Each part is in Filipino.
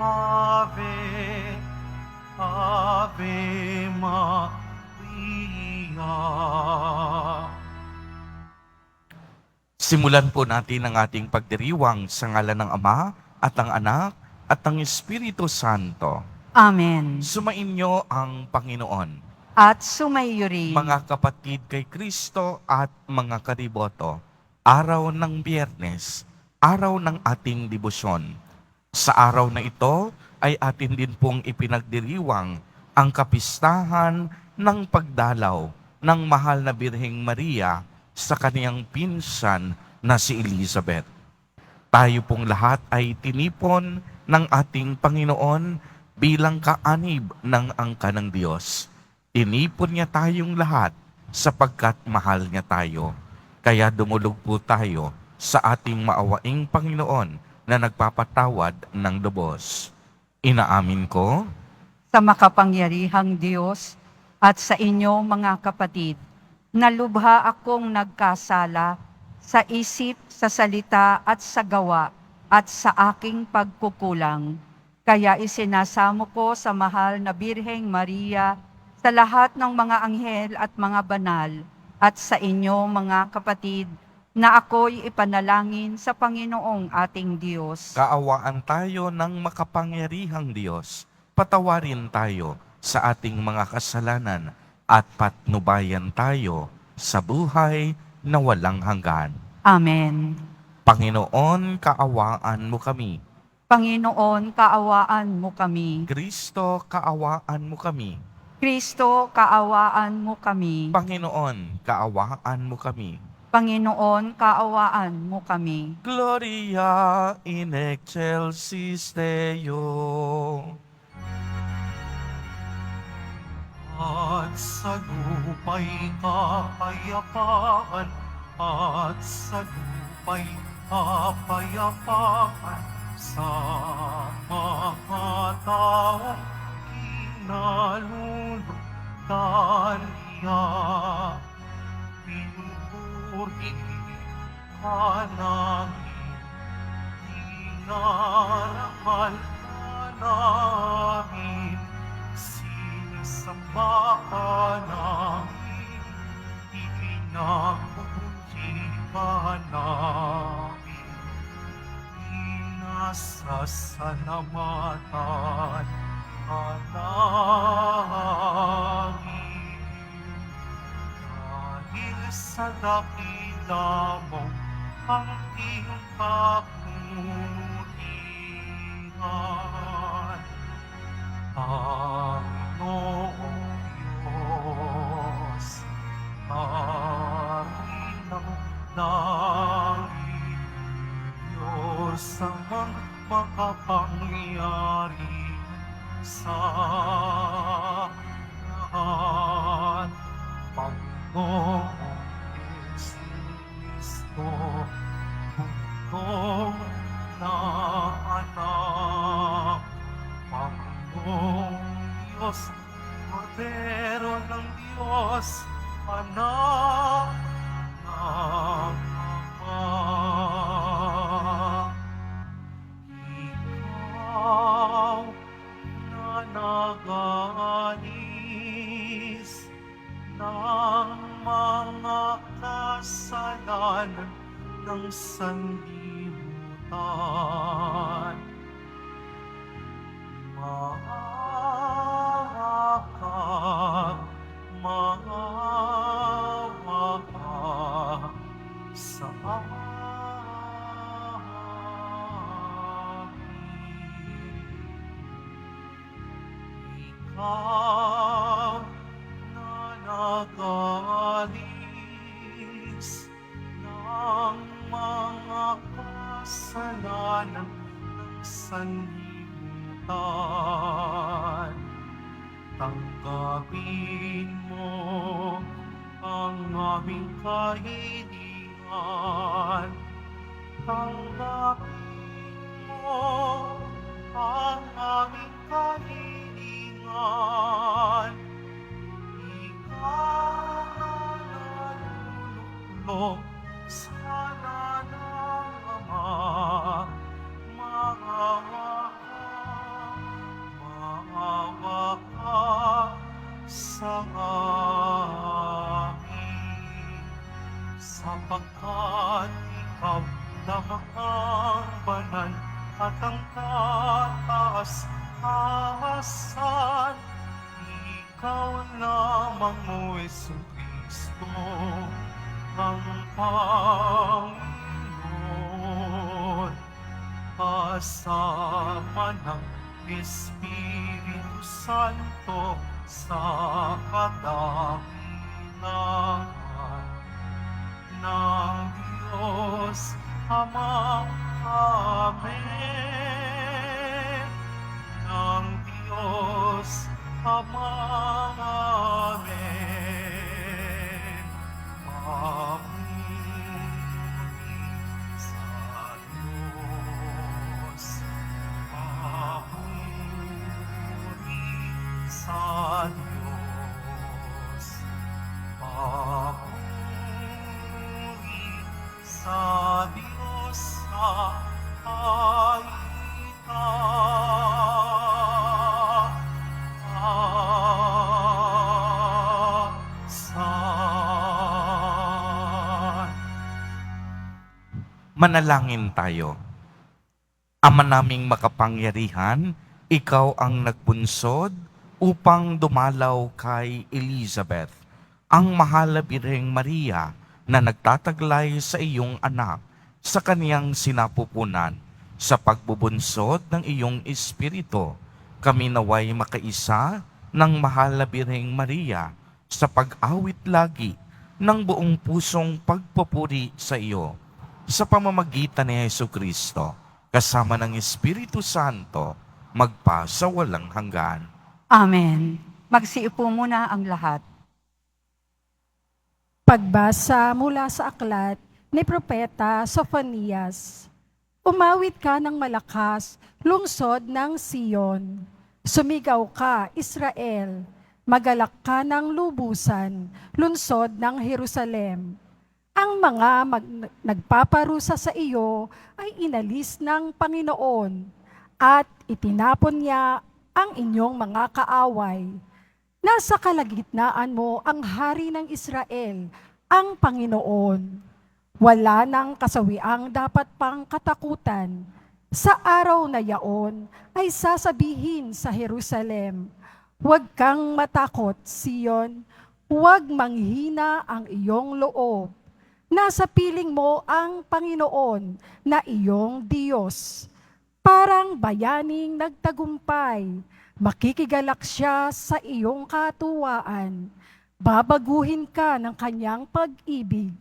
Ave, Ave Maria. Simulan po natin ang ating pagdiriwang sa ngalan ng Ama at ng Anak at ng Espiritu Santo. Amen. Sumainyo ang Panginoon. At sumaiyo rin. Mga kapatid kay Kristo at mga kadiboto, araw ng Biyernes, araw ng ating debosyon. Sa araw na ito ay atin din pong ipinagdiriwang ang kapistahan ng pagdalaw ng mahal na Birheng Maria sa kaniyang pinsan na si Elizabeth. Tayo pong lahat ay tinipon ng ating Panginoon bilang kaanib ng angka ng Diyos. Tinipon niya tayong lahat sapagkat mahal niya tayo. Kaya dumulog po tayo sa ating maawaing Panginoon na nagpapatawad ng lubos. Inaamin ko Sa makapangyarihang Diyos at sa inyo mga kapatid, nalubha akong nagkasala sa isip, sa salita at sa gawa at sa aking pagkukulang. Kaya isinasamo ko sa mahal na Birheng Maria, sa lahat ng mga anghel at mga banal, at sa inyo mga kapatid, na ako'y ipanalangin sa Panginoong ating Diyos. kaawaan tayo ng makapangyarihang Diyos. Patawarin tayo sa ating mga kasalanan at patnubayan tayo sa buhay na walang hanggan. Amen. Panginoon, kaawaan mo kami. Panginoon, kaawaan mo kami. Kristo, kaawaan mo kami. Kristo, kaawaan mo kami. Panginoon, kaawaan mo kami. Panginoon, kaawaan mo kami. Gloria in excelsis Deo. At sa lupa'y kapayapaan, at sa lupa'y kapayapaan, sa mga taong kinalulugdan niya. Pinupuri ka namin, dinarangal ka namin, sinisamba ka namin, ipinapupunji ka namin, pinasasalamatan ka namin. Dahil sa dakila mo ang iyong kapulihan, Panginoong Diyos, Panginoong langit, Diyos ang makapangyari sa lahat. Panginoong Kristo, Panginoong na anak, Panginoong Diyos, Kordero ng Diyos, anak ng Ama. Ikaw na nag-aalis ng mga kasalanan ng sanlibutan. Maawa ka sa amin. Ikaw na nag-aalis ng mga kasalanan ng sanlibutan. Tanggapin mo ang aming kahilingan. Tanggapin mo ang aming kahilingan. Ikaw na naluluglo sana ng Ama, maawa at ang kataas-taasan. Ikaw lamang mo, Jesucristo, ang Panginoon. Kasama ng Espiritu Santo sa kadakilaan ng Diyos Ama. Amen. Ng Diyos Ama. Amen. Papuri sa Diyos. Papuri sa Diyos. Papuri sa Diyos sa kaitaasan. Manalangin tayo. Ama naming makapangyarihan, ikaw ang nagpunsod upang dumalaw kay Elizabeth, ang mahal na Birheng Maria na nagtataglay sa iyong anak sa kaniyang sinapupunan. Sa pagbubunsod ng iyong Espiritu, kami naway makaisa ng mahal na Birheng Maria sa pag-awit lagi ng buong pusong pagpupuri sa iyo. Sa pamamagitan ni Jesucristo, kasama ng Espiritu Santo, magpa sa walang hanggan. Amen. Magsiupo muna ang lahat. Pagbasa mula sa aklat ni Propeta Sofonias. Umawit ka ng malakas, lungsod ng Siyon. Sumigaw ka, Israel. Magalak ka ng lubusan, lungsod ng Jerusalem. Ang mga nagpaparusa sa iyo ay inalis ng Panginoon at itinapon niya ang inyong mga kaaway. Nasa kalagitnaan mo ang hari ng Israel, ang Panginoon. Wala nang kasawiang dapat pang katakutan. Sa araw na yaon ay sasabihin sa Jerusalem, huwag kang matakot, Sion, huwag manghina ang iyong loob. Nasa piling mo ang Panginoon na iyong Diyos. Parang bayaning nagtagumpay, makikigalak siya sa iyong katuwaan. Babaguhin ka ng kanyang pag-ibig,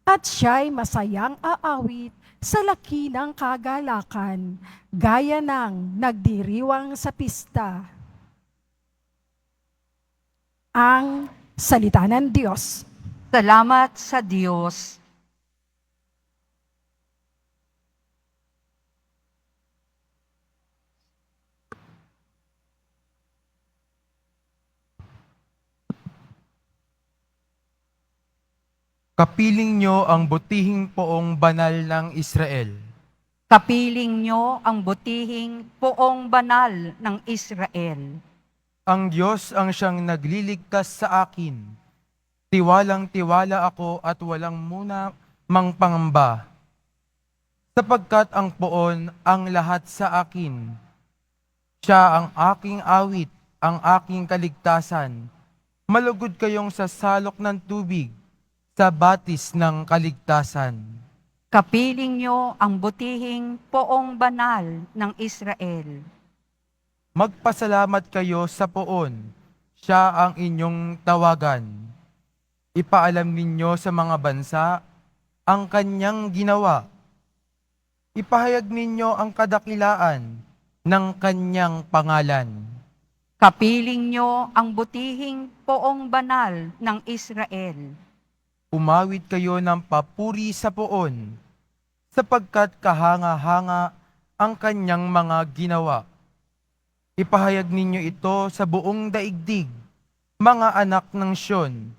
at siya'y masayang aawit sa laki ng kagalakan, gaya ng nagdiriwang sa pista. Ang salita ng Diyos. Salamat sa Diyos. Kapiling niyo ang butihing poong banal ng Israel. Kapiling niyo ang butihing poong banal ng Israel. Ang Diyos ang siyang nagliligtas sa akin. Tiwalang-tiwala ako at walang muna mang pangamba. Sapagkat ang poon ang lahat sa akin. Siya ang aking awit, ang aking kaligtasan. Malugod kayong sa salok ng tubig, sa batis ng kaligtasan. Kapiling niyo ang butihing poong banal ng Israel. Magpasalamat kayo sa poon, siya ang inyong tawagan. Ipaalam ninyo sa mga bansa ang kanyang ginawa. Ipahayag ninyo ang kadakilaan ng kanyang pangalan. Kapiling niyo ang butihing poong banal ng Israel. Umawit kayo ng papuri sa poon, sapagkat kahanga-hanga ang kanyang mga ginawa. Ipahayag ninyo ito sa buong daigdig, mga anak ng Siyon.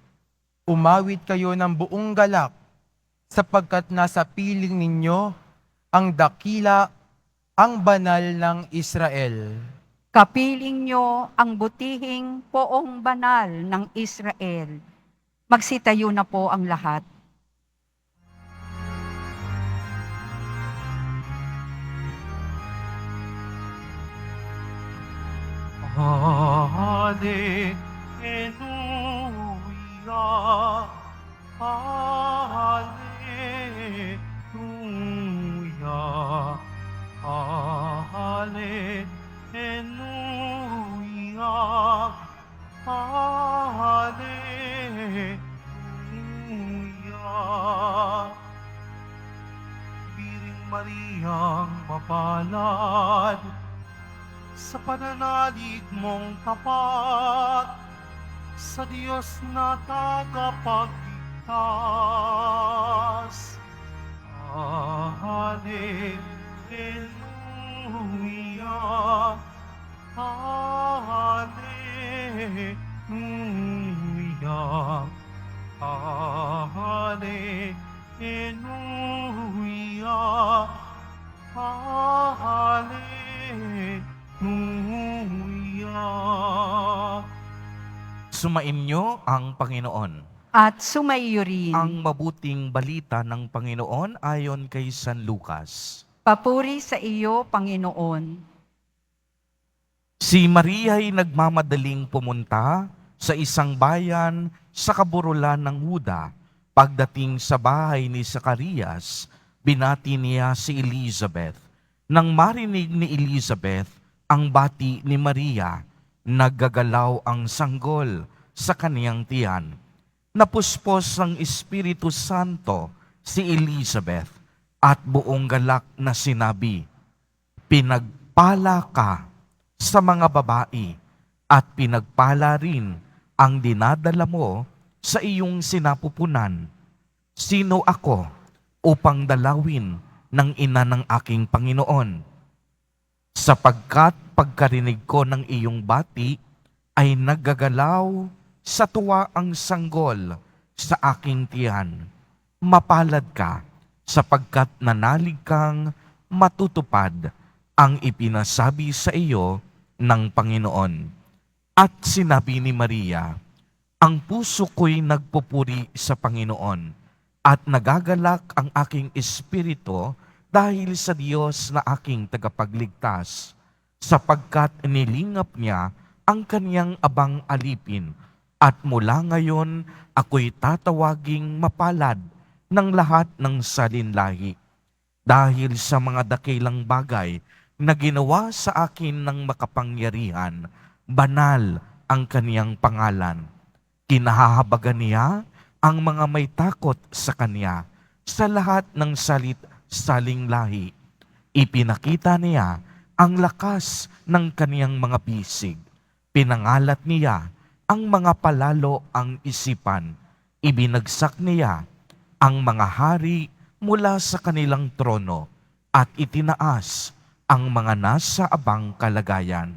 Umawit kayo ng buong galak, sapagkat nasa piling ninyo ang dakila, ang banal ng Israel. Kapiling niyo ang butihing poong banal ng Israel. Magsitayo na po ang lahat. Hallelujah. Hallelujah. Hallelujah. Hallelujah. Biring Mariang mapalad, sa pananalig mong tapat, sa Diyos na tagapagligtas. Hallelujah. Hallelujah. Hallelujah. Hallelujah. Sumainyo ang Panginoon. At sumaiyo rin. Ang mabuting balita ng Panginoon ayon kay San Lucas. Papuri sa iyo, Panginoon. Si Maria ay nagmamadaling pumunta sa isang bayan sa kaburulan ng Huda. Pagdating sa bahay ni Zacarias, binati niya si Elizabeth. Nang marinig ni Elizabeth ang bati ni Maria, naggagalaw ang sanggol sa kaniyang tiyan. Napuspos ng Espiritu Santo si Elizabeth at buong galak na sinabi, "Pinagpala ka sa mga babae at pinagpala rin ang dinadala mo sa iyong sinapupunan. Sino ako upang dalawin ng ina ng aking Panginoon? Sapagkat pagkarinig ko ng iyong bati ay naggagalaw sa tuwa ang sanggol sa aking tiyan. Mapalad ka sapagkat nanalig kang matutupad ang ipinasabi sa iyo ng Panginoon." At sinabi ni Maria, "Ang puso ko'y nagpupuri sa Panginoon at nagagalak ang aking espiritu dahil sa Diyos na aking tagapagligtas, sapagkat nilingap niya ang kaniyang abang alipin, at mula ngayon ako'y tatawaging mapalad ng lahat ng salinlahi. Dahil sa mga dakilang bagay na ginawa sa akin ng makapangyarihan, banal ang kaniyang pangalan. Kinahahabagan niya ang mga may takot sa kanya sa lahat ng saling lahi. Ipinakita niya ang lakas ng kaniyang mga bisig. Pinangalat niya ang mga palalo ang isipan. Ibinagsak niya ang mga hari mula sa kanilang trono at itinaas ang mga nasa abang kalagayan.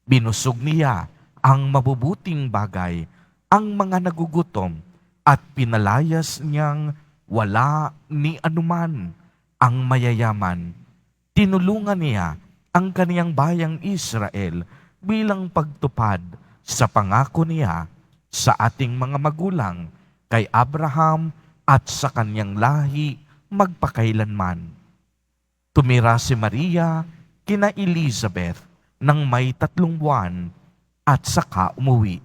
Binusog niya ang mabubuting bagay, ang mga nagugutom, at pinalayas niyang wala ni anuman ang mayayaman. Tinulungan niya ang kaniyang bayang Israel bilang pagtupad sa pangako niya sa ating mga magulang, kay Abraham at sa kaniyang lahi magpakailanman. Tumira si Maria kina Elizabeth nang may 3 buwan at saka umuwi.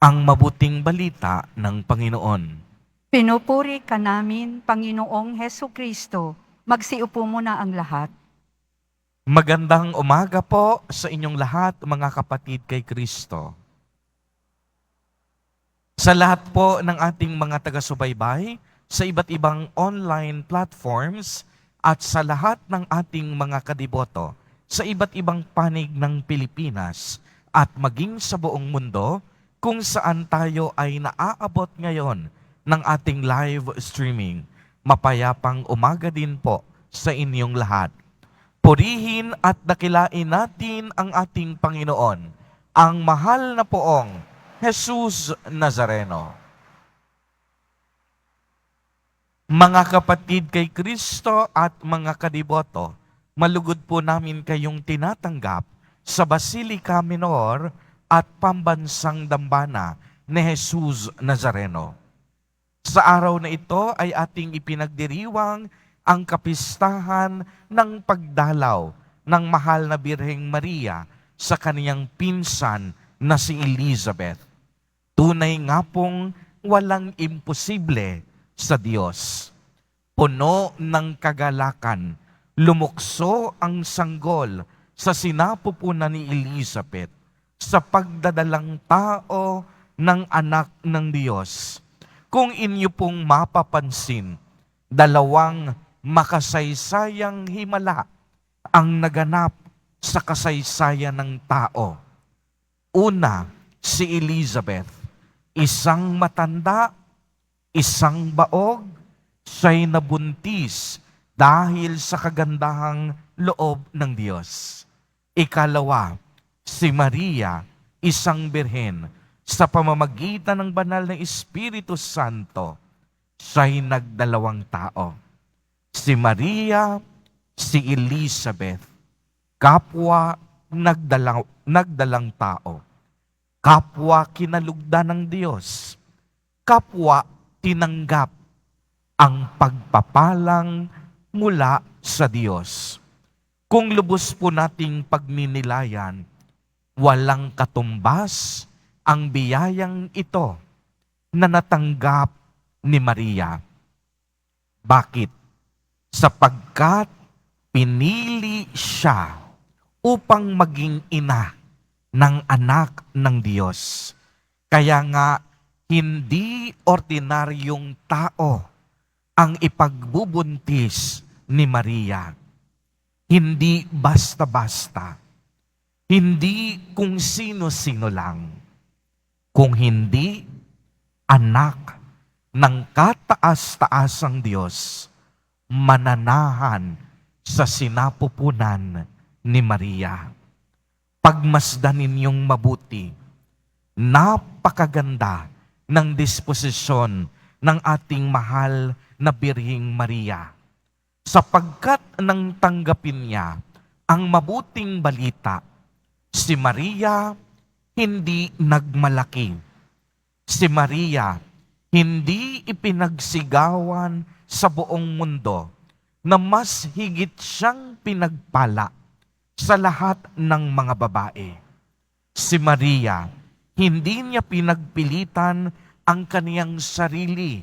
Ang mabuting balita ng Panginoon. Pinupuri ka namin, Panginoong Heso Kristo. Magsiupo muna ang lahat. Magandang umaga po sa inyong lahat, mga kapatid kay Kristo. Sa lahat po ng ating mga taga-subaybay, sa iba't ibang online platforms, at sa lahat ng ating mga kadiboto, sa iba't ibang panig ng Pilipinas, at maging sa buong mundo, kung saan tayo ay naaabot ngayon ng ating live streaming. Mapayapang umaga din po sa inyong lahat. Purihin at dakilain natin ang ating Panginoon, ang mahal na poong Jesus Nazareno. Mga kapatid kay Kristo at mga kadiboto, malugod po namin kayong tinatanggap sa Basilica Minor at Pambansang Dambana ni Jesus Nazareno. Sa araw na ito ay ating ipinagdiriwang ang kapistahan ng pagdalaw ng mahal na Birheng Maria sa kaniyang pinsan na si Elizabeth. Tunay nga pong walang imposible sa Diyos. Puno ng kagalakan, lumukso ang sanggol sa sinapupunan ni Elizabeth sa pagdadalang tao ng anak ng Diyos. Kung inyo pong mapapansin, dalawang makasaysayang himala ang naganap sa kasaysayan ng tao. Una, si Elizabeth, isang matanda, isang baog, siya'y nabuntis dahil sa kagandahang loob ng Diyos. Ikalawa, si Maria, isang birhen, sa pamamagitan ng banal na Espiritu Santo, siya'y nagdalawang tao. Si Maria, si Elizabeth, kapwa nagdalang tao, kapwa kinalugdan ng Diyos, kapwa tinanggap ang pagpapalang mula sa Diyos. Kung lubos po nating pagninilayan, walang katumbas ang biyayang ito na natanggap ni Maria. Bakit? Sapagkat pinili siya upang maging ina ng anak ng Diyos. Kaya nga, hindi ordinaryong tao ang ipagbubuntis ni Maria. Hindi basta-basta. Hindi kung sino-sino lang. Kung hindi, anak ng kataas-taasang Diyos, mananahan sa sinapupunan ni Maria. Pagmasdan ninyong mabuti, napakaganda ng disposisyon ng ating mahal na Birheng Maria, sapagkat nang tanggapin niya ang mabuting balita, si Maria hindi nagmalaki. Si Maria hindi ipinagsigawan sa buong mundo na mas higit siyang pinagpala sa lahat ng mga babae. Si Maria, hindi niya pinagpilitan ang kaniyang sarili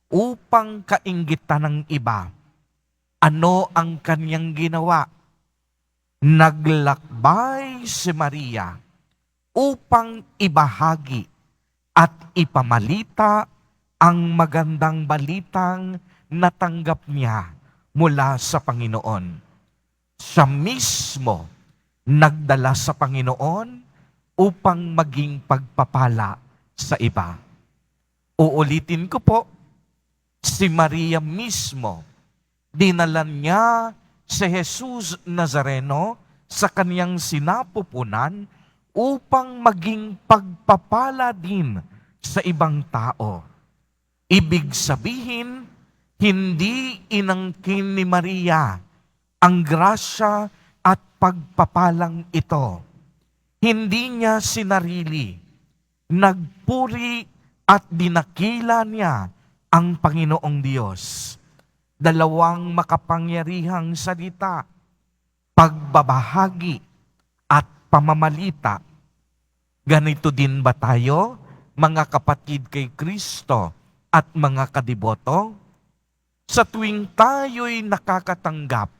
upang kainggitan ng iba. Ano ang kaniyang ginawa? Naglakbay si Maria upang ibahagi at ipamalita ang magandang balitang natanggap niya mula sa Panginoon. Siya mismo nagdala sa Panginoon upang maging pagpapala sa iba. Uulitin ko po, si Maria mismo, dinala niya si Jesus Nazareno sa kaniyang sinapupunan upang maging pagpapala din sa ibang tao. Ibig sabihin, hindi inangkin ni Maria ang grasya at pagpapalang ito. Hindi niya sinarili. Nagpuri at dinakila niya ang Panginoong Diyos. Dalawang makapangyarihang salita, pagbabahagi at pamamalita. Ganito din ba tayo, mga kapatid kay Kristo at mga kadiboto? Sa tuwing tayo'y nakakatanggap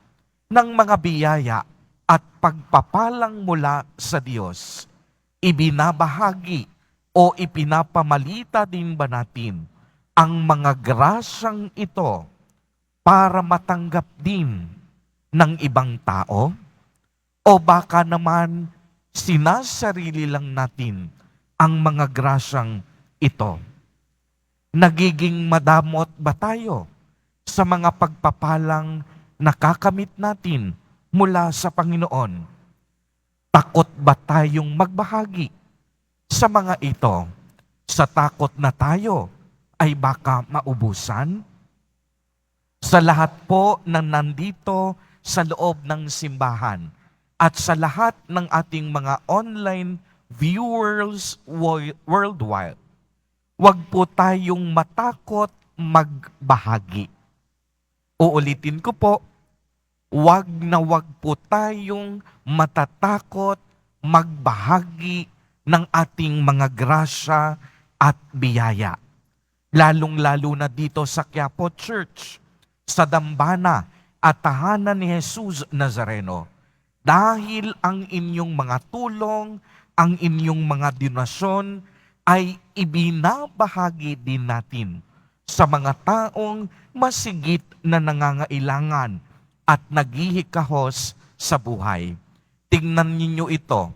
ng mga biyaya at pagpapalang mula sa Diyos, ibinabahagi o ipinapamalita din ba natin ang mga grasyang ito para matanggap din ng ibang tao? O baka naman sinasarili lang natin ang mga grasyang ito? Nagiging madamot ba tayo sa mga pagpapalang nakakamit natin mula sa Panginoon? Takot ba tayong magbahagi sa mga ito? Sa takot na tayo ay baka maubusan? Sa lahat po ng nandito sa loob ng simbahan at sa lahat ng ating mga online viewers worldwide, huwag po tayong matakot magbahagi. Uulitin ko po, huwag po tayong matatakot magbahagi ng ating mga grasya at biyaya. Lalong-lalo na dito sa Quiapo Church, sa dambana at tahanan ni Jesus Nazareno. Dahil ang inyong mga tulong, ang inyong mga donasyon ay ibinabahagi din natin sa mga taong masigit na nangangailangan at naghihikahos sa buhay. Tingnan ninyo ito,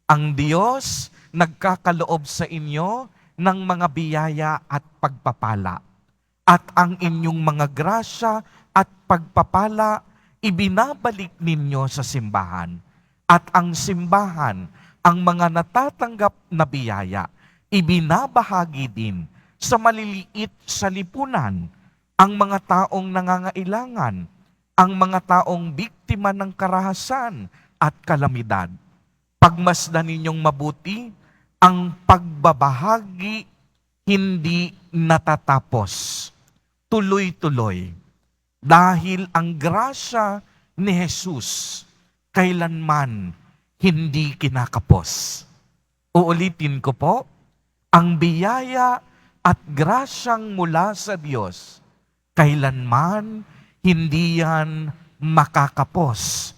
ang Diyos nagkakaloob sa inyo ng mga biyaya at pagpapala. At ang inyong mga grasya at pagpapala, ibinabalik ninyo sa simbahan. At ang simbahan, ang mga natatanggap na biyaya, ibinabahagi din sa maliliit sa lipunan, ang mga taong nangangailangan, ang mga taong biktima ng karahasan at kalamidad. Pagmasdan ninyong mabuti, ang pagbabahagi hindi natatapos. Tuloy-tuloy. Dahil ang grasya ni Jesus kailanman hindi kinakapos. Uulitin ko po, ang biyaya at grasyang mula sa Diyos, kailanman hindi yan makakapos,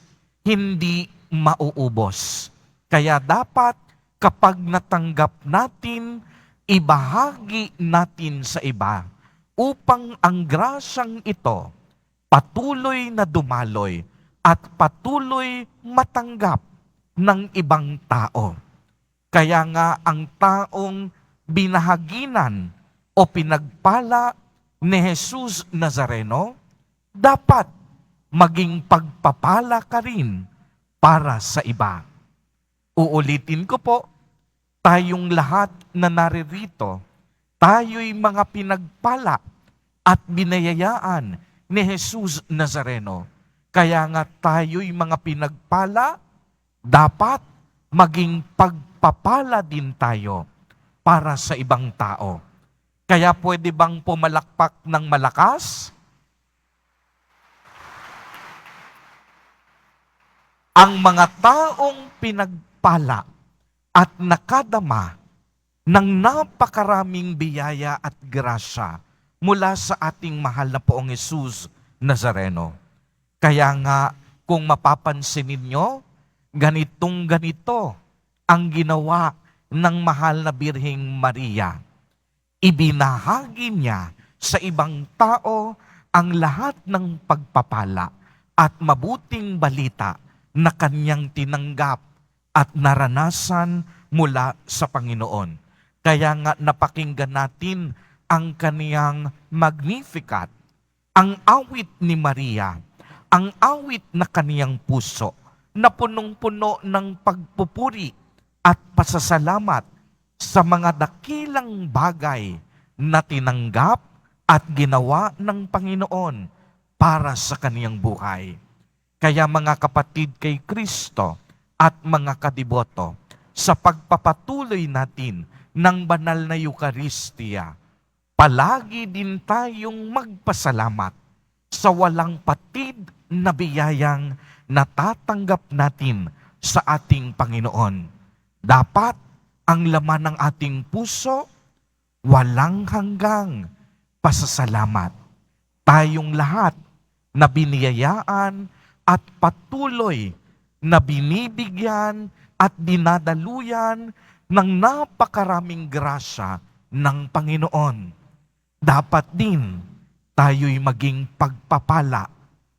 hindi mauubos. Kaya dapat kapag natanggap natin, ibahagi natin sa iba upang ang grasyang ito patuloy na dumaloy at patuloy matanggap ng ibang tao. Kaya nga ang taong binahaginan o pinagpala ni Jesus Nazareno, dapat maging pagpapala ka rin para sa iba. Uulitin ko po, tayong lahat na naririto, tayo'y mga pinagpala at binayayaan ni Jesus Nazareno. Kaya nga tayo'y mga pinagpala, dapat maging pagpapala din tayo para sa ibang tao. Kaya pwede bang pumalakpak ng malakas? Ang mga taong pinagpala at nakadama ng napakaraming biyaya at grasya mula sa ating mahal na Poong Jesus Nazareno. Kaya nga, kung mapapansin ninyo, ganitong-ganito ang ginawa ng mahal na Birheng Maria. Ibinahagi niya sa ibang tao ang lahat ng pagpapala at mabuting balita na kanyang tinanggap at naranasan mula sa Panginoon. Kaya nga napakinggan natin ang kaniyang Magnificat, ang awit ni Maria, ang awit na kaniyang puso, na punong-puno ng pagpupuri at pasasalamat sa mga dakilang bagay na tinanggap at ginawa ng Panginoon para sa kaniyang buhay. Kaya mga kapatid kay Kristo at mga kadiboto, sa pagpapatuloy natin ng banal na Eucharistia, palagi din tayong magpasalamat sa walang patid na biyayang natatanggap natin sa ating Panginoon. Dapat ang laman ng ating puso, walang hanggang pasasalamat. Tayong lahat na biniyayaan at patuloy na binibigyan at dinadaluyan ng napakaraming grasya ng Panginoon. Dapat din tayo'y maging pagpapala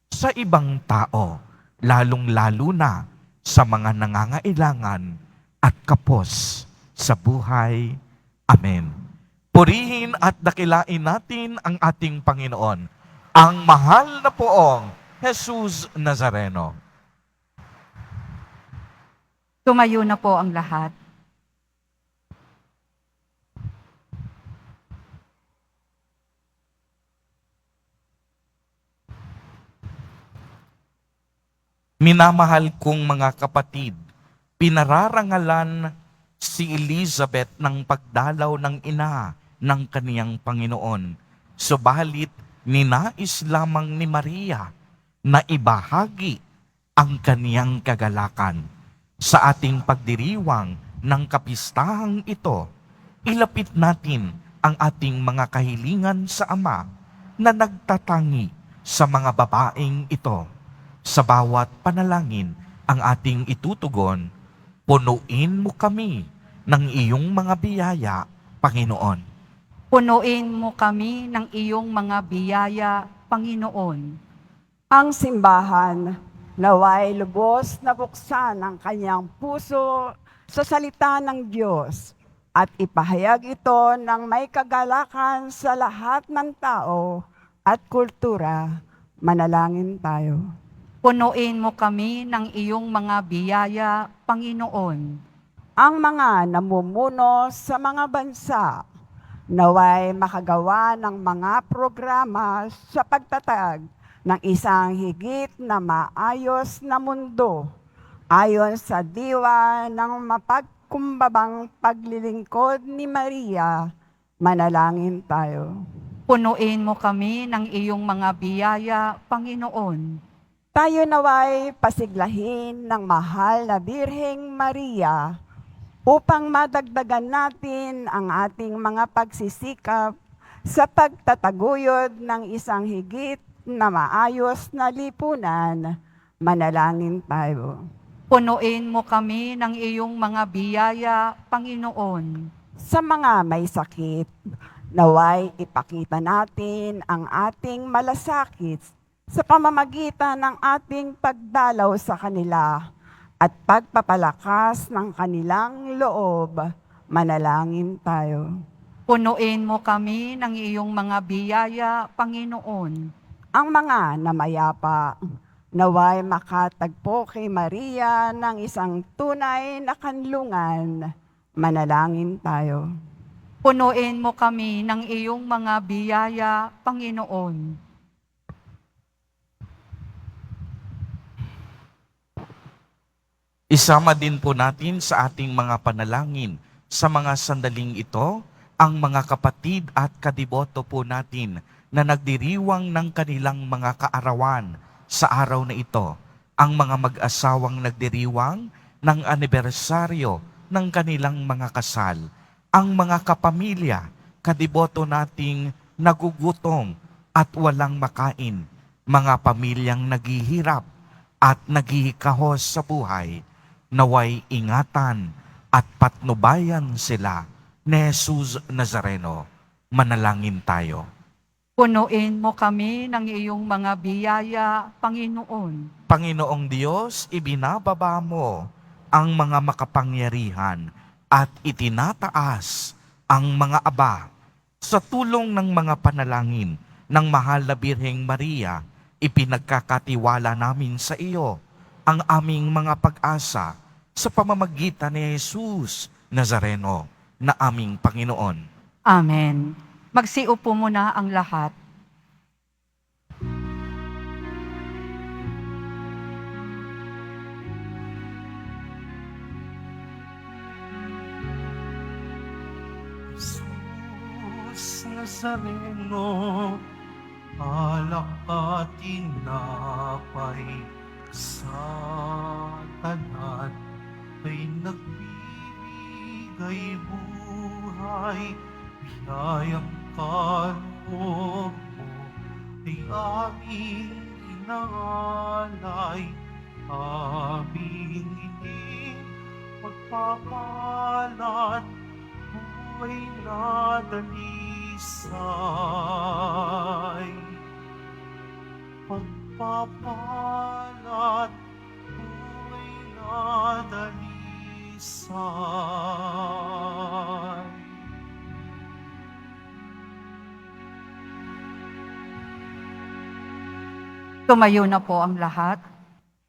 sa ibang tao, lalong-lalo na sa mga nangangailangan at kapos sa buhay. Amen. Purihin at dakilain natin ang ating Panginoon, ang mahal na Poong Jesus Nazareno. Tumayo na po ang lahat. Minamahal kong mga kapatid, pinararangalan si Elizabeth ng pagdalaw ng ina ng kaniyang Panginoon. Subalit, ninais lamang ni Maria na ibahagi ang kaniyang kagalakan. Sa ating pagdiriwang ng kapistahang ito, ilapit natin ang ating mga kahilingan sa Ama na nagtatangi sa mga babaeng ito. Sa bawat panalangin ang ating itutugon, punuin mo kami ng iyong mga biyaya, Panginoon. Punuin mo kami ng iyong mga biyaya, Panginoon. Ang simbahan naway lubos na buksan ang kanyang puso sa salita ng Diyos at ipahayag ito ng may kagalakan sa lahat ng tao at kultura. Manalangin tayo. Punuin mo kami ng iyong mga biyaya, Panginoon. Ang mga namumuno sa mga bansa naway makagawa ng mga programa sa pagtatag ng isang higit na maayos na mundo ayon sa diwa ng mapagkumbabang paglilingkod ni Maria. Manalangin tayo. Punuin mo kami ng iyong mga biyaya, Panginoon. Tayo naway pasiglahin ng mahal na Birheng Maria upang madagdagan natin ang ating mga pagsisikap sa pagtataguyod ng isang higit na maayos na lipunan. Manalangin tayo. Punuin mo kami ng iyong mga biyaya, Panginoon. Sa mga may sakit, naway ipakita natin ang ating malasakit sa pamamagitan ng ating pagdalaw sa kanila at pagpapalakas ng kanilang loob. Manalangin tayo. Punuin mo kami ng iyong mga biyaya, Panginoon. Ang mga namayapa, naway makatagpo kay Maria ng isang tunay na kanlungan. Manalangin tayo. Punuin mo kami ng iyong mga biyaya, Panginoon. Isama din po natin sa ating mga panalangin sa mga sandaling ito ang mga kapatid at kadiboto po natin na nagdiriwang ng kanilang mga kaarawan sa araw na ito. Ang mga mag-asawang nagdiriwang ng anibersaryo ng kanilang mga kasal. Ang mga kapamilya, kadiboto nating nagugutom at walang makain. Mga pamilyang naghihirap at naghihikahos sa buhay. Naway ingatan at patnubayan sila ni Jesus Nazareno. Manalangin tayo. Punuin mo kami ng iyong mga biyaya, Panginoon. Panginoong Diyos, ibinababa mo ang mga makapangyarihan at itinataas ang mga aba. Sa tulong ng mga panalangin ng mahal na Birheng Maria, ipinagkakatiwala namin sa iyo ang aming mga pag-asa sa pamamagitan ni Jesus Nazareno na aming Panginoon. Amen. Magsiupo muna ang lahat. Jesus Nazareno, alak at tinapay sa tanan ay nagbibigay buhay. Biyayang kaloob mo ay aming inaalay, aming ining pagpapalat, buhay na dalisay. Pagpapalat, buhay na dalisay. Tumayo na po ang lahat.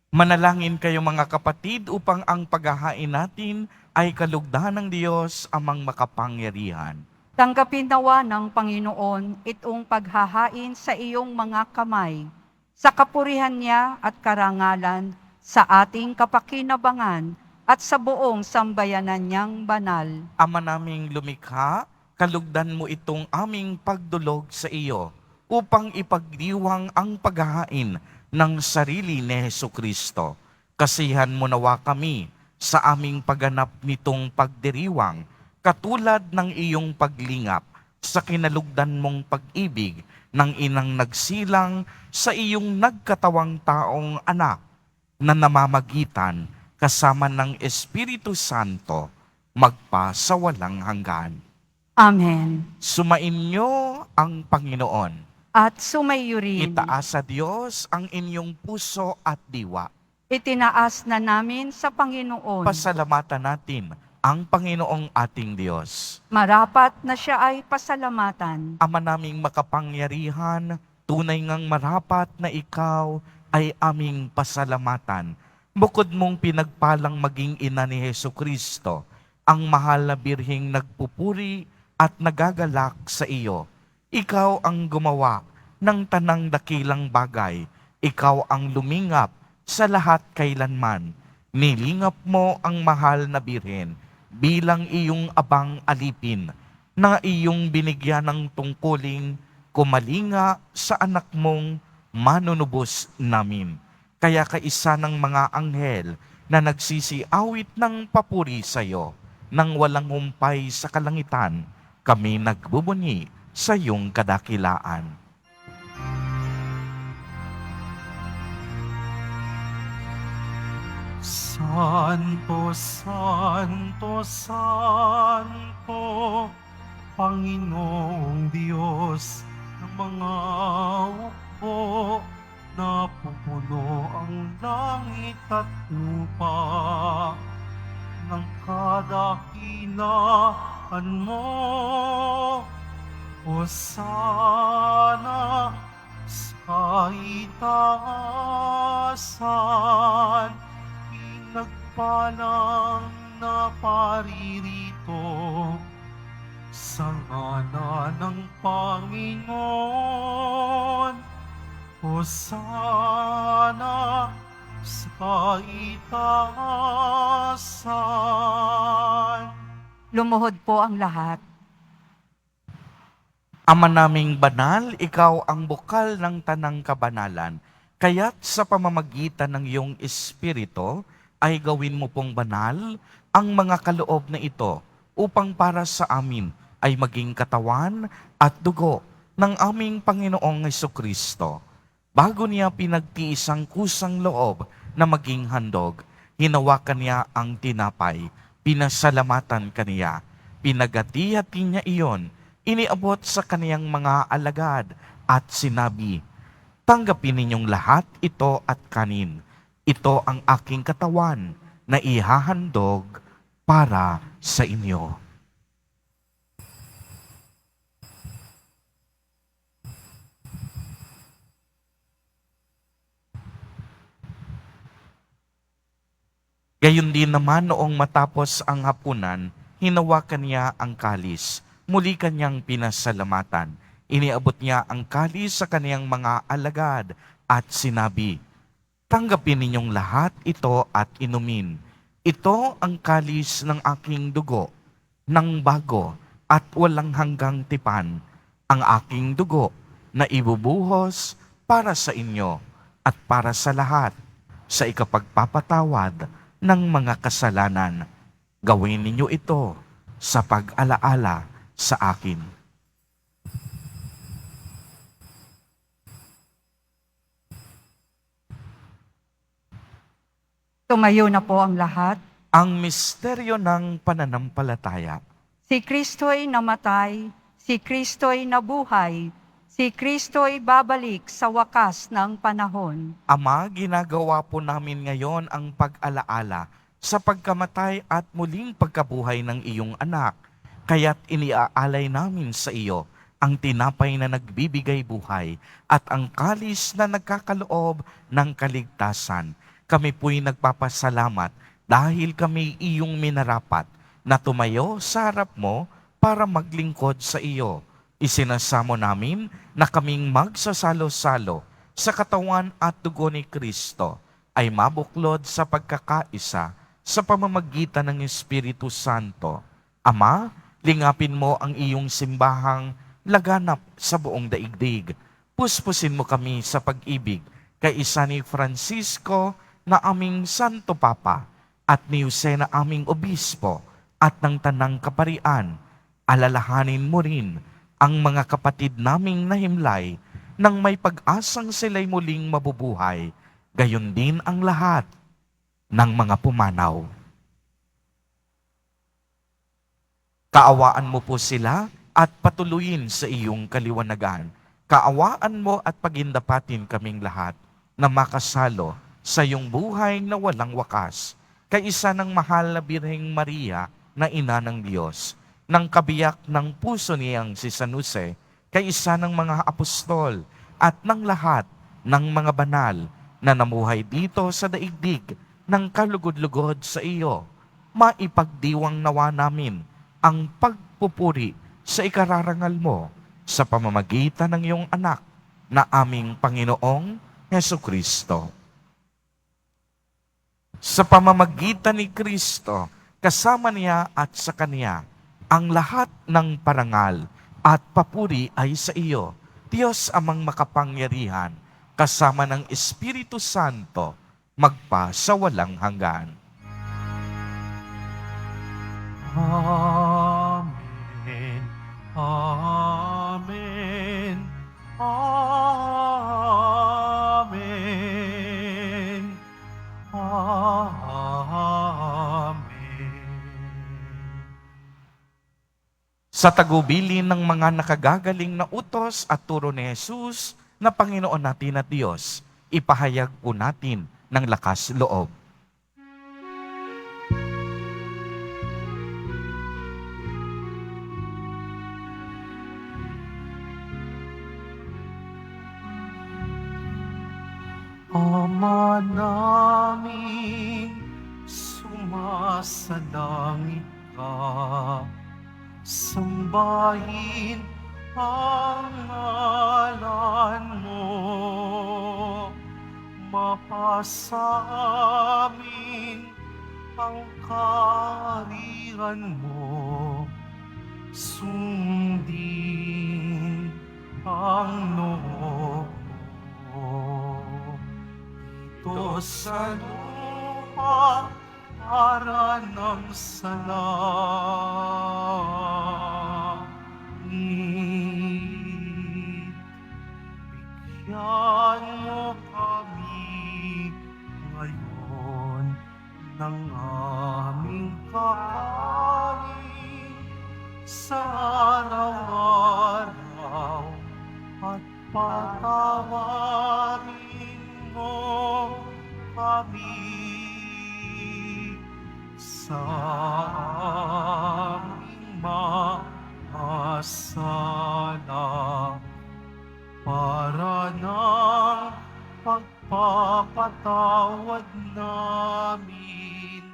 Manalangin kayo mga kapatid upang ang paghahain natin ay kalugdan ng Diyos amang makapangyarihan. Tanggapin nawa ng Panginoon itong paghahain sa iyong mga kamay, sa kapurihan niya at karangalan, sa ating kapakinabangan at sa buong sambayanan niyang banal. Ama naming lumikha, kalugdan mo itong aming pagdulog sa iyo upang ipagdiwang ang paghahain ng sarili ni Hesukristo. Kasihan mo nawa kami sa aming pagganap nitong pagdiriwang, katulad ng iyong paglingap sa kinalugdan mong pag-ibig ng inang nagsilang sa iyong nagkatawang taong anak na namamagitan kasama ng Espiritu Santo magpa sa walang hanggan. Amen. Sumainyo ang Panginoon. At sumayo rin. Itaas sa Diyos ang inyong puso at diwa. Itinaas na namin sa Panginoon. Pasalamatan natin ang Panginoong ating Diyos. Marapat na siya ay pasalamatan. Ama naming makapangyarihan, tunay ngang marapat na ikaw ay aming pasalamatan. Bukod mong pinagpalang maging ina ni Hesukristo, ang mahal na birheng nagpupuri at nagagalak sa iyo. Ikaw ang gumawa ng tanang dakilang bagay. Ikaw ang lumingap sa lahat kailanman. Nilingap mo ang mahal na birhen bilang iyong abang alipin na iyong binigyan ng tungkuling kumalinga sa anak mong manunubos namin. Kaya kaisa ng mga anghel na nagsisiawit ng papuri sa iyo, nang walang humpay sa kalangitan, kami nagbubunyi sa iyong kadakilaan. Santo, Santo, Santo, Panginoong Diyos ng mga hukbo, napupuno ang langit at lupa ng kadakilaan mo. Hosana sa itaasan, pinagpalang na paririto sa ngala ng Panginoon. Hosana sa itaasan. Lumuhod po ang lahat. Ama naming banal, ikaw ang bukal ng tanang kabanalan. Kaya't sa pamamagitan ng iyong Espiritu, ay gawin mo pong banal ang mga kaloob na ito upang para sa amin ay maging katawan at dugo ng aming Panginoong Hesukristo. Bago niya pinagtiis ang kusang loob na maging handog, hinawakan niya ang tinapay, pinasalamatan kaniya, pinagati-hati niya iyon, iniabot sa kaniyang mga alagad at sinabi, "Tanggapin ninyong lahat ito at kanin. Ito ang aking katawan na ihahandog para sa inyo." Gayon din naman noong matapos ang hapunan, hinawakan niya ang kalis. Muli kanyang pinasalamatan. Iniabot niya ang kalis sa kaniyang mga alagad at sinabi, "Tanggapin ninyong lahat ito at inumin. Ito ang kalis ng aking dugo, ng bago at walang hanggang tipan, ang aking dugo na ibubuhos para sa inyo at para sa lahat sa ikapagpapatawad ng mga kasalanan. Gawin ninyo ito sa pag-alaala sa akin." Tumayo na po ang lahat. Ang misteryo ng pananampalataya. Si Kristo'y namatay, si Kristo'y nabuhay, si Kristo'y babalik sa wakas ng panahon. Ama, ginagawa po namin ngayon ang pag-alaala sa pagkamatay at muling pagkabuhay ng iyong anak. Kaya't iniaalay namin sa iyo ang tinapay na nagbibigay buhay at ang kalis na nagkakaloob ng kaligtasan. Kami po'y nagpapasalamat dahil kami iyong minarapat na tumayo sa harap mo para maglingkod sa iyo. Isinasamo namin na kaming magsasalo-salo sa katawan at dugo ni Kristo ay mabuklod sa pagkakaisa sa pamamagitan ng Espiritu Santo. Ama, lingapin mo ang iyong simbahang laganap sa buong daigdig. Puspusin mo kami sa pag-ibig kay isa ni Francisco na aming Santo Papa at ni Jose na aming obispo at ng tanang kaparian, alalahanin mo rin ang mga kapatid naming nahimlay nang may pag-asang sila'y muling mabubuhay, gayon din ang lahat ng mga pumanaw. Kaawaan mo po sila at patuloyin sa iyong kaliwanagan. Kaawaan mo at pagindapatin kaming lahat na makasalo sa iyong buhay na walang wakas. Kaisa ng mahal na Birheng Maria na ina ng Diyos, ng kabiyak ng puso niyang si San Jose, kaisa ng mga apostol at ng lahat ng mga banal na namuhay dito sa daigdig ng kalugod-lugod sa iyo, maipagdiwang nawa namin ang pagpupuri sa ikararangal mo sa pamamagitan ng iyong anak na aming Panginoong Hesukristo. Sa pamamagitan ni Kristo, kasama niya at sa Kanya, ang lahat ng parangal at papuri ay sa iyo, Diyos amang makapangyarihan, kasama ng Espiritu Santo, magpa sa walang hanggan. Amen. Amen. Amen. Amen. Sa tagubilin ng mga nakagagaling na utos at turo ni Jesus na Panginoon natin at Diyos, ipahayag po natin ng lakas loob. Ama namin, sumasalangit ka. Sambahin ang ngalan mo. Mapasa amin ang kaharian mo. Sundin ang noo mo. Dito sa lupa para ng salangit. Bigyan mo kami ngayon ng aming kakanin sa araw-araw at patawarin mo kami sa aming mga sala para ng pagpapatawad namin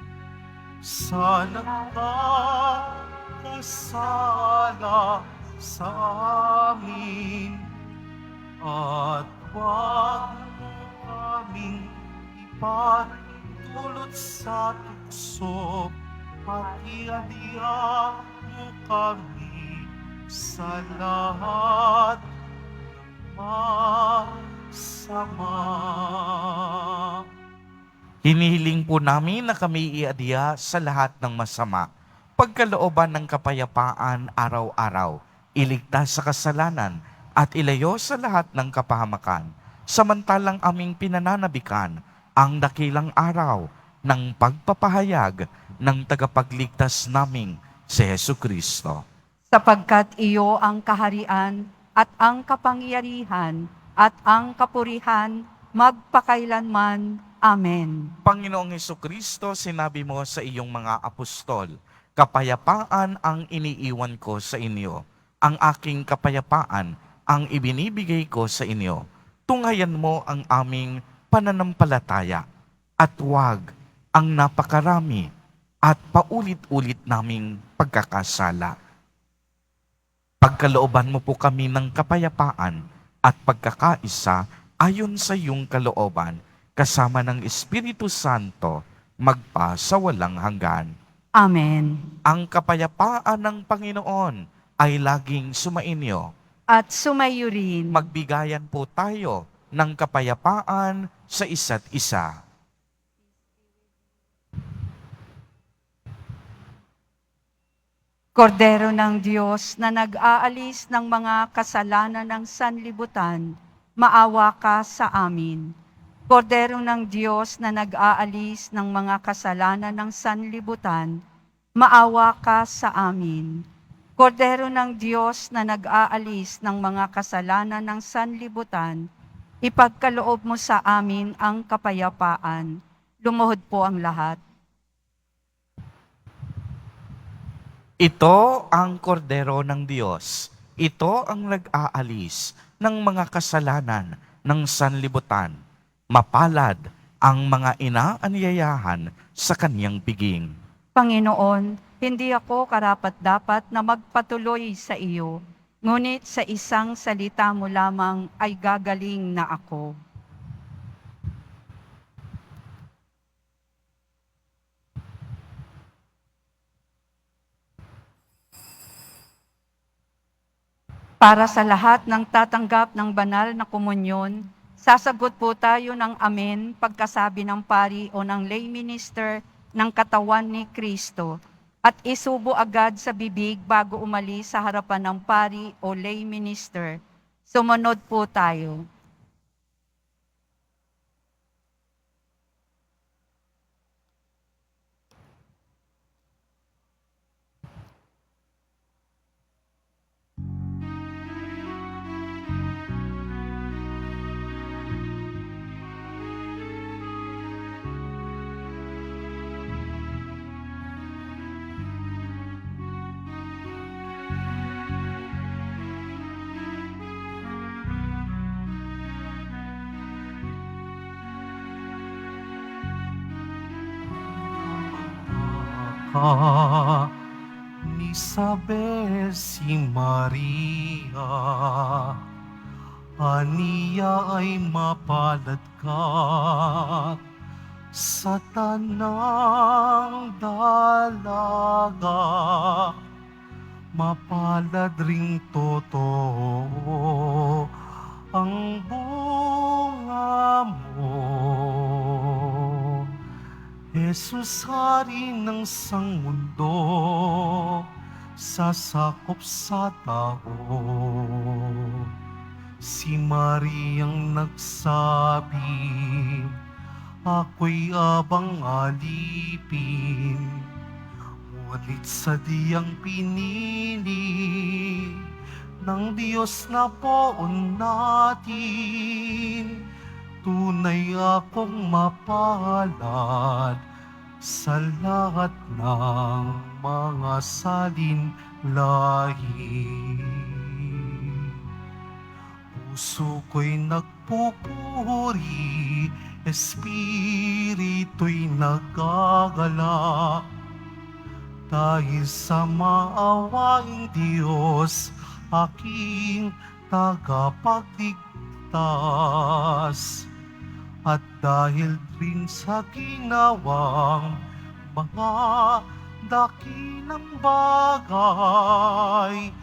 sa nagkakasala sa amin, at huwag mo kaming ipatulot sa tukso, at iadiya mo kami sa lahat ng masama. Hinihiling po namin na kami iadya sa lahat ng masama, pagkalooban ng kapayapaan araw-araw, iligtas sa kasalanan, at ilayo sa lahat ng kapahamakan, samantalang aming pinananabikan ang dakilang araw ng pagpapahayag ng tagapagligtas naming si Hesukristo. Sapagkat iyo ang kaharian at ang kapangyarihan at ang kapurihan magpakailanman. Amen. Panginoong Hesukristo, sinabi mo sa iyong mga apostol, kapayapaan ang iniiwan ko sa inyo. Ang aking kapayapaan ang ibinibigay ko sa inyo. Tunghayan mo ang aming pananampalataya at huwag ang napakarami at paulit-ulit naming pagkakasala. Pagkalooban mo po kami ng kapayapaan at pagkakaisa ayon sa iyong kalooban, kasama ng Espiritu Santo, magpa sa walang hanggan. Amen. Ang kapayapaan ng Panginoon ay laging sumainyo. At sumayo rin. Magbigayan po tayo ng kapayapaan sa isa't isa. Kordero ng Diyos na nag-aalis ng mga kasalanan ng sanlibutan, maawa ka sa amin. Kordero ng Diyos na nag-aalis ng mga kasalanan ng sanlibutan, maawa ka sa amin. Kordero ng Diyos na nag-aalis ng mga kasalanan ng sanlibutan, ipagkaloob mo sa amin ang kapayapaan. Lumuhod po ang lahat. Ito ang kordero ng Diyos. Ito ang nag-aalis ng mga kasalanan ng sanlibutan. Mapalad ang mga inaanyayahan sa kanyang piging. Panginoon, hindi ako karapat-dapat na magpatuloy sa iyo, ngunit sa isang salita mo lamang ay gagaling na ako. Para sa lahat ng tatanggap ng banal na komunyon, sasagot po tayo ng amen pagkasabi ng pari o ng lay minister ng katawan ni Kristo at isubo agad sa bibig bago umalis sa harapan ng pari o lay minister. Sumunod po tayo. Ni Isabel si Maria, aniya ay mapalad ka sa tanang dalaga, mapalad ring totoo ang bunga mo. Jesus, hari ng sangmundo, sasakop sa tao. Si Mariang nagsabi, ako'y abang alipin, ngunit sa diyang pinili ng Diyos na poon natin, tunay akong mapalad sa lahat ng mga salin lahi. Puso ko'y nagpupuri, espiritu'y nagagalak, dahil sa maawaing Diyos, aking tagapagligtas. At dahil rin sa ginawang mga dakilang bagay,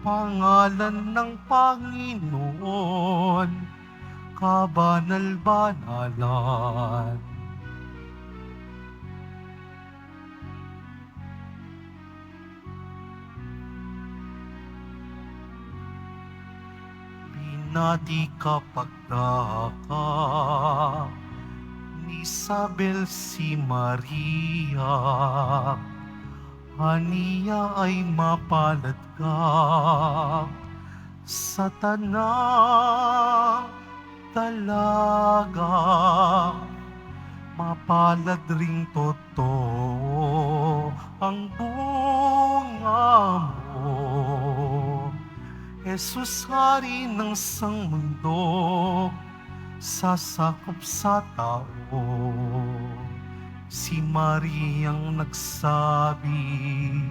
pangalan ng Panginoon, kabanal-banalan. Binati kapag daka ni Isabel si Maria, aniya ay mapalad ka sa tanang dalaga, mapalad ring totoo ang bunga mo. Jesus, hari ng sangmundo, sasakop sa tao. Si Mariang nagsabi,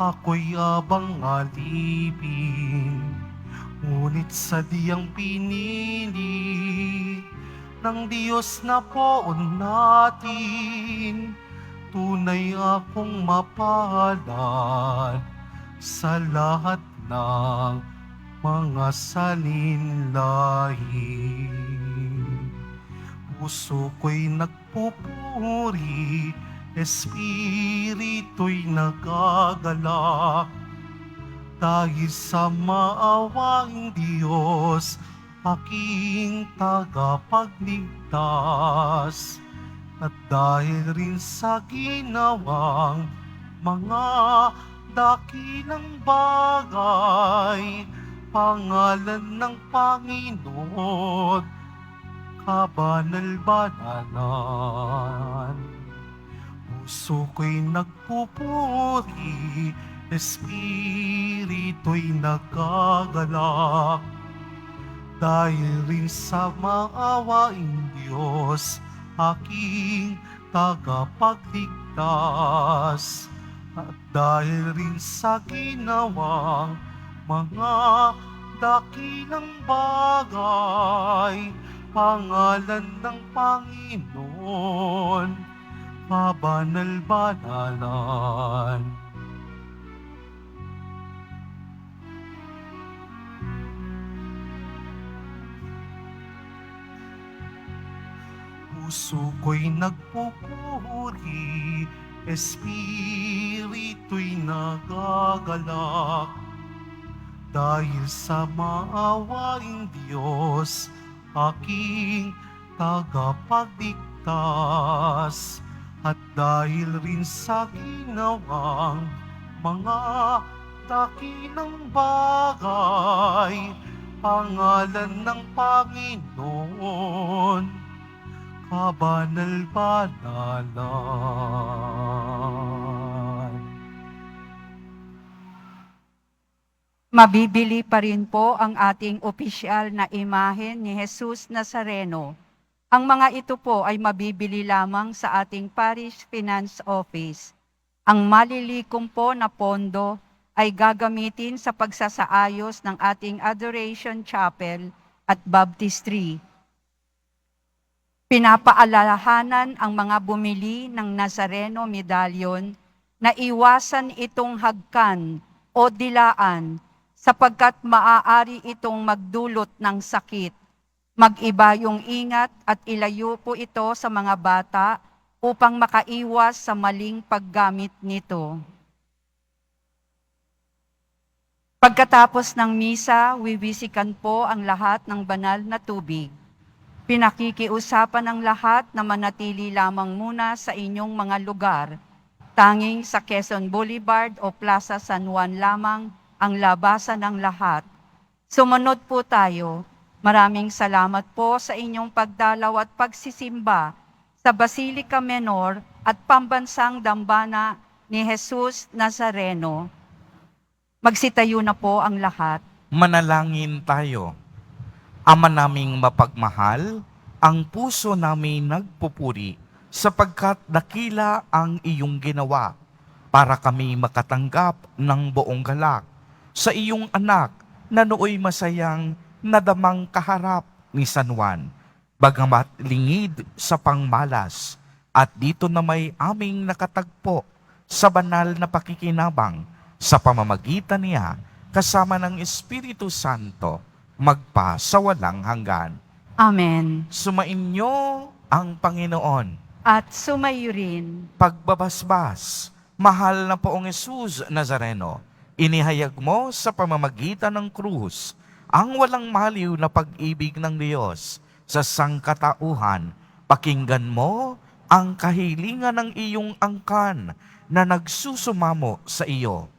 ako'y abang alipin, ngunit sa diyang pinili ng Diyos na poon natin, tunay akong mapalad sa lahat ng mga salinlahi. Puso ko'y nagpupuri, Espiritu'y nagagalak, dahil sa maawaing Diyos, aking tagapagligtas. At dahil rin sa ginawang mga dakilang bagay, pangalan ng Panginoon, kabanal-banalan. Puso ko'y nagpupuri, espiritu'y nagagalak, dahil rin sa maawaing Diyos, aking tagapagligtas. At dahil rin sa ginawang mga dakilang bagay, pangalan ng Panginoon, kabanal-banalan. Puso ko'y nagpupuri, espiritu'y nagagalak, dahil sa maawaing Diyos, aking tagapagligtas. At dahil rin sa ginawang mga dakilang bagay, pangalan ng Panginoon, kabanal-banalan. Mabibili pa rin po ang ating opisyal na imahe ni Jesus Nazareno. Ang mga ito po ay mabibili lamang sa ating Parish Finance Office. Ang malilikom po na pondo ay gagamitin sa pagsasaayos ng ating Adoration Chapel at Baptistry. Pinapaalalahanan ang mga bumili ng Nazareno medallion na iwasan itong hagkan o dilaan sapagkat maaari itong magdulot ng sakit. Mag-iba yung ingat at ilayo po ito sa mga bata upang makaiwas sa maling paggamit nito. Pagkatapos ng misa, wiwisikan po ang lahat ng banal na tubig. Pinakikiusapan ng lahat na manatili lamang muna sa inyong mga lugar. Tanging sa Quezon Boulevard o Plaza San Juan lamang ang labasan ng lahat. Sumunod po tayo. Maraming salamat po sa inyong pagdalaw at pagsisimba sa Basilica Menor at Pambansang Dambana ni Jesus Nazareno. Magsitayo na po ang lahat. Manalangin tayo. Ama naming mapagmahal, ang puso namin nagpupuri sapagkat dakila ang iyong ginawa para kami makatanggap ng buong galak sa iyong anak na nooy masayang nadamang kaharap ni San Juan, bagamat lingid sa pangmalas, at dito na may aming nakatagpo sa banal na pakikinabang sa pamamagitan niya kasama ng Espiritu Santo, magpa sa walang hanggan. Amen. Sumainyo ang Panginoon. At sumayo rin. Pagbabasbas, mahal na Poong Jesus Nazareno, inihayag mo sa pamamagitan ng krus ang walang maliw na pag-ibig ng Diyos sa sangkatauhan. Pakinggan mo ang kahilingan ng iyong angkan na nagsusumamo sa iyo.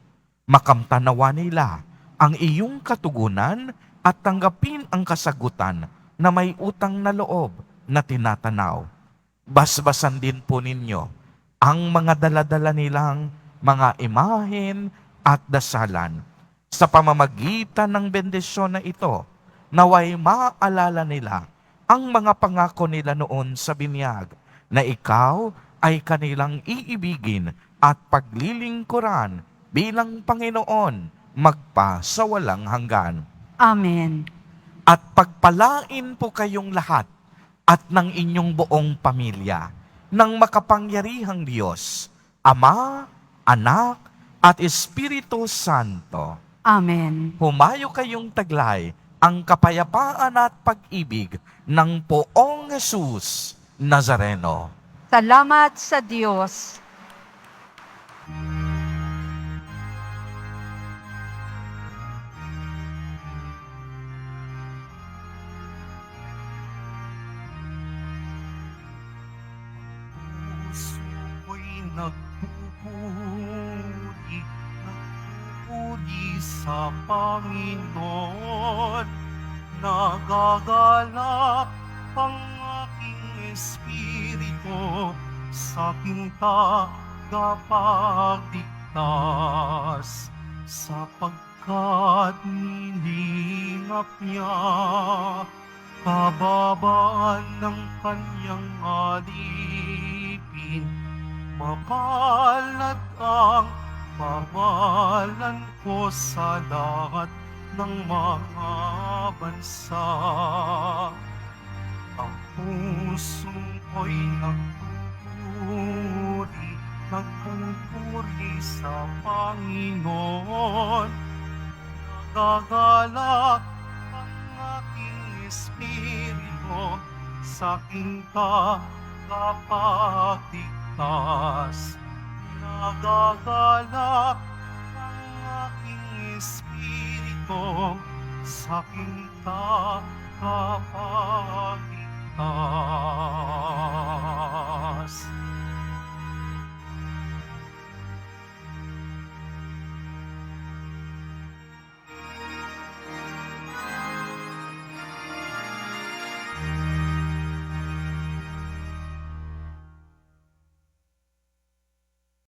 Makamtanawa nila ang iyong katugunan at tanggapin ang kasagutan na may utang na loob na tinatanaw. Basbasan din po ninyo ang mga daladala nilang mga imahen at dasalan. Sa pamamagitan ng bendisyon na ito, naway maalala nila ang mga pangako nila noon sa binyag na ikaw ay kanilang iibigin at paglilingkuran bilang Panginoon magpa sa walang hanggan. Amen. At pagpalain po kayong lahat at ng inyong buong pamilya ng makapangyarihang Diyos, Ama, Anak, at Espiritu Santo. Amen. Humayo kayong taglay ang kapayapaan at pag-ibig ng Poong Jesus Nazareno. Salamat sa Diyos. nagpupuri, nagpupuri sa Panginoon. Nagagalak ang aking espiritu sa aking tagapagligtas, sapagkat nilingap niya kababaan ng kanyang alipin. Mapalad ang pangalan ko sa lahat ng mga bansa. Ang puso ko'y nagpupuri, nagpupuri sa Panginoon. Nagagalak ang aking espiritu sa aking tagapagligtas. Nagagalak ang aking espiritu sa aking tagapagligtas.